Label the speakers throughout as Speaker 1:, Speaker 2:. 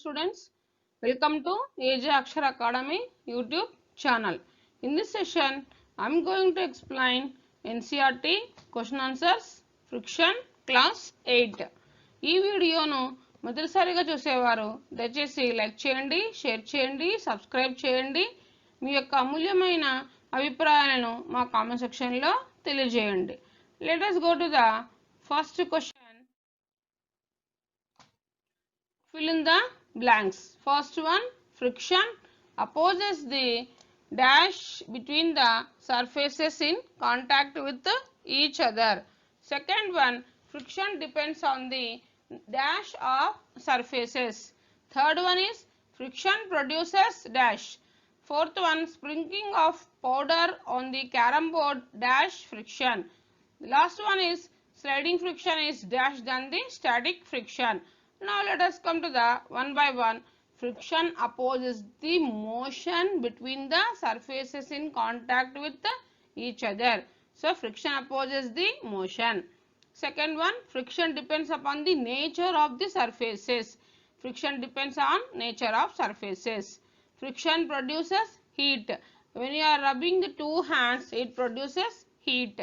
Speaker 1: students, welcome to AJ Akshar Academy YouTube channel. In this session, I am going to explain NCERT question answers friction class 8. ఈ వీడియోను మొదటిసారిగా చూసేవారు దయచేసి like చేయండి, share చేయండి, subscribe చేయండి. మీ యొక్క అమూల్యమైన అభిప్రాయాలను మా కామెంట్ సెక్షన్లో తెలియజేయండి. Let us go to the first question. Fill in the blanks. First one, friction opposes the dash between the surfaces in contact with each other. Second one, friction depends on the dash of surfaces. Third one is friction produces dash. Fourth one, sprinkling of powder on the carom board dash friction. The last one is sliding friction is dash than the static friction. Now let us come to the one by one. Friction opposes the motion between the surfaces in contact with each other. So friction opposes the motion. Second one, friction depends upon the nature of the surfaces. Friction depends on nature of surfaces. Friction produces heat. When you are rubbing the two hands, it produces heat.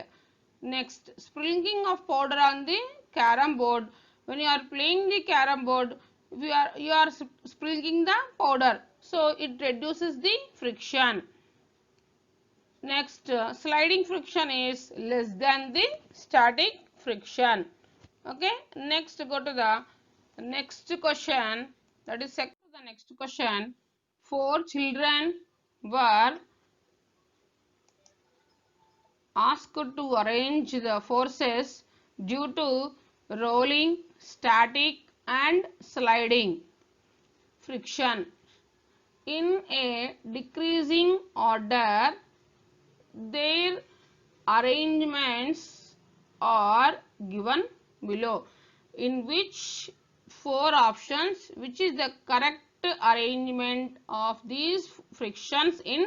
Speaker 1: Next, sprinkling of powder on the carom board. When you are playing the carom board, you are sprinkling the powder, so it reduces the friction. Next, sliding friction is less than the static friction. Okay, next go to the next question, that is the next question. 4 children were asked to arrange the forces due to rolling, static and sliding friction in a decreasing order. Their arrangements are given below. In which 4 options, which is the correct arrangement of these frictions in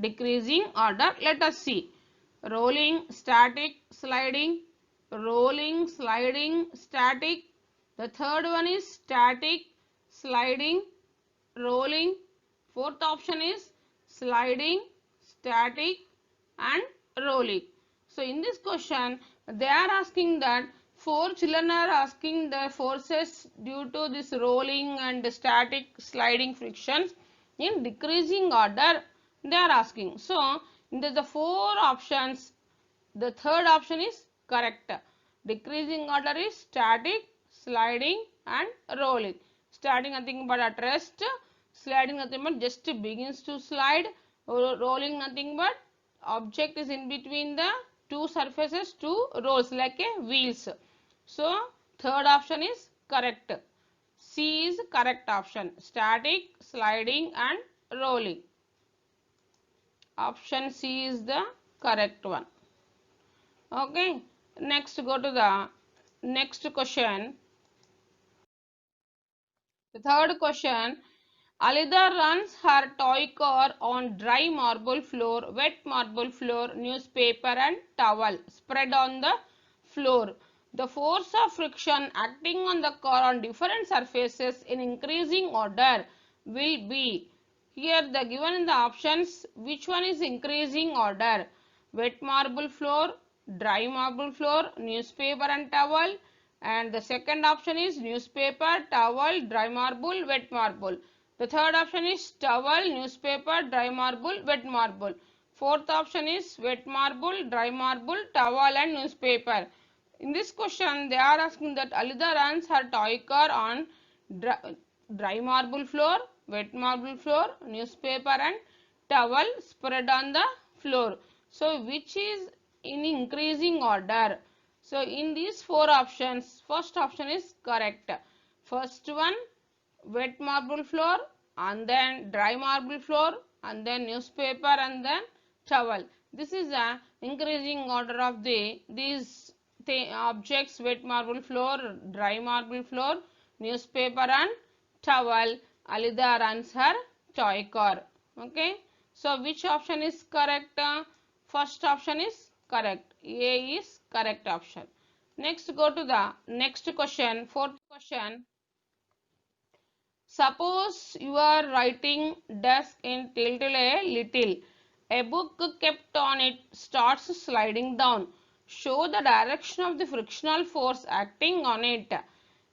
Speaker 1: decreasing order? Let us see. Rolling, static, sliding. Rolling, sliding, static. The third one is static, sliding, rolling. Fourth option is sliding, static and rolling. So in this question they are asking that 4 children are asking the forces due to this rolling and static sliding frictions in decreasing order they are asking. So in the 4 options, the third option is correct. Decreasing order is static, sliding and rolling. Starting nothing but at rest, sliding nothing but just begins to slide, rolling nothing but object is in between the two surfaces, two rolls like a wheels. So third option is correct. C is correct option. Static, sliding and rolling. Option C is the correct one. Okay, next go to the next question. The third question. Alida runs her toy car on dry marble floor, wet marble floor, newspaper and towel spread on the floor. The force of friction acting on the car on different surfaces in increasing order will be. Here the given in the options, which one is increasing order? Wet marble floor, dry marble floor, newspaper and towel. And the second option is newspaper, towel, dry marble, wet marble. The third option is towel, newspaper, dry marble, wet marble. Fourth option is wet marble, dry marble, towel and newspaper. In this question, they are asking that Alida runs her toy car on dry marble floor, wet marble floor, newspaper and towel spread on the floor. So, which is in increasing order? So, in these 4 options, first option is correct. First one, wet marble floor and then dry marble floor and then newspaper and then towel. This is the increasing order of these objects: wet marble floor, dry marble floor, newspaper and towel. Alida runs her toy car. Okay, so which option is correct? First option is correct. A is correct option. Next go to the next question, fourth question. Suppose your writing desk in tilted a little. A book kept on it starts sliding down. Show the direction of the frictional force acting on it.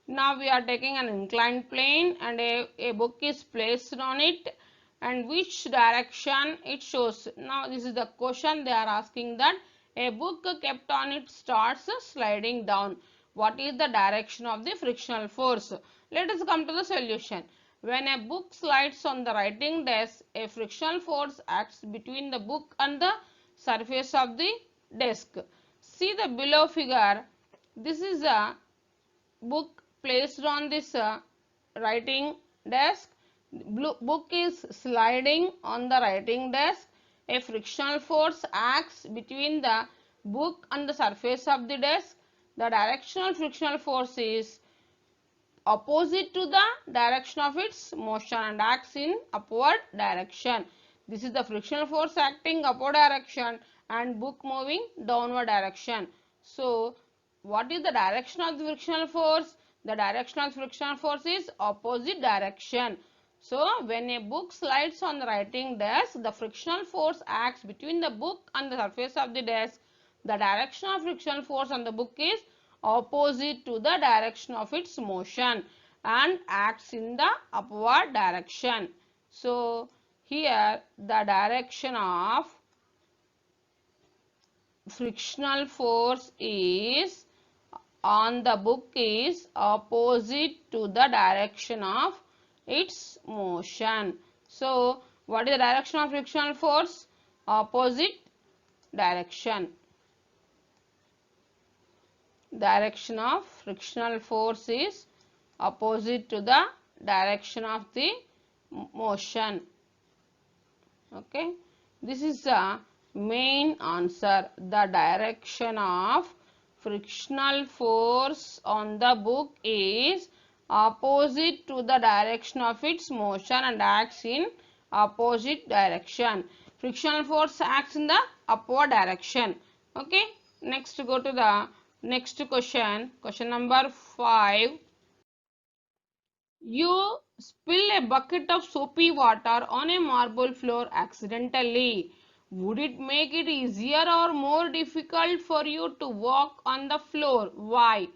Speaker 1: Now we are taking an inclined plane and a book is placed on it, and which direction it shows. Now this is the question they are asking, that a book kept on it starts sliding down. What is the direction of the frictional force? Let us come to the solution. When a book slides on the writing desk, a frictional force acts between the book and the surface of the desk. See the below figure. This is a book placed on this writing desk. Book is sliding on the writing desk. A frictional force acts between the book and the surface of the desk. The directional frictional force is opposite to the direction of its motion and acts in upward direction. This is the frictional force acting upward direction and book moving downward direction. So, what is the direction of the frictional force? The direction of the frictional force is opposite direction. So, when a book slides on the writing desk, the frictional force acts between the book and the surface of the desk. The direction of frictional force on the book is opposite to the direction of its motion and acts in the upward direction. So, here the direction of frictional force is on the book is opposite to the direction of its motion. So, what is the direction of frictional force? Opposite direction. Direction of frictional force is opposite to the direction of the motion. Okay, this is the main answer. The direction of frictional force on the book is opposite to the direction of its motion and acts in opposite direction. Frictional force acts in the upward direction. Okay, next go to the next question. Question number 5. You spill a bucket of soapy water on a marble floor accidentally. Would it make it easier or more difficult for you to walk on the floor? Why?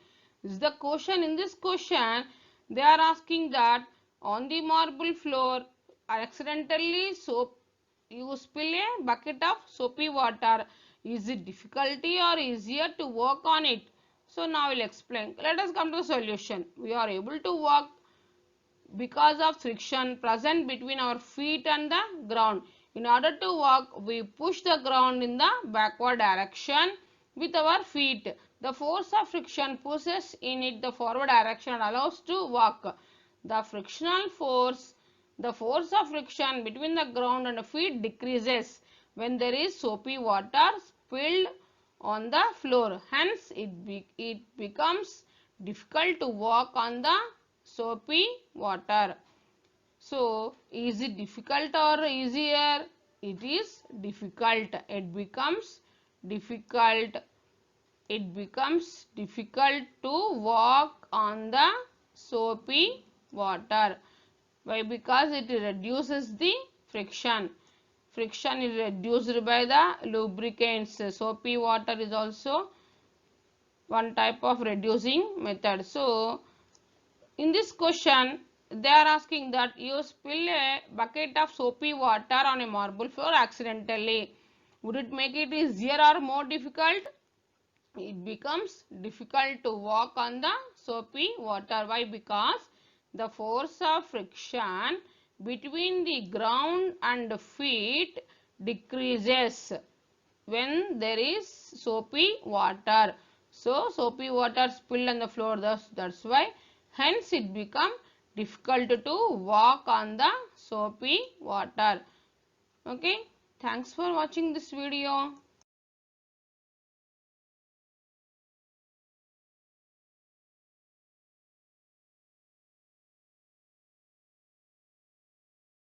Speaker 1: This is the question. In this question, they are asking that on the marble floor, accidentally you spill a bucket of soapy water. Is it difficulty or easier to walk on it? So now I will explain. Let us come to the solution. We are able to walk because of friction present between our feet and the ground. In order to walk, we push the ground in the backward direction with our feet. The force of friction pushes in it the forward direction and allows to walk. The frictional force, the force of friction between the ground and the feet decreases when there is soapy water spilled on the floor. Hence, it becomes difficult to walk on the soapy water. So, is it difficult or easier? It is difficult. It becomes difficult. It becomes difficult to walk on the soapy water. Why? Because it reduces the friction. Friction is reduced by the lubricants. Soapy water is also one type of reducing method. So, in this question, they are asking that you spill a bucket of soapy water on a marble floor accidentally. Would it make it easier or more difficult? It becomes difficult to walk on the soapy water. Why? Because the force of friction between the ground and feet decreases when there is soapy water. So, soapy water spilled on the floor, that's why. Hence, it become difficult to walk on the soapy water. Okay. Thanks for watching this video.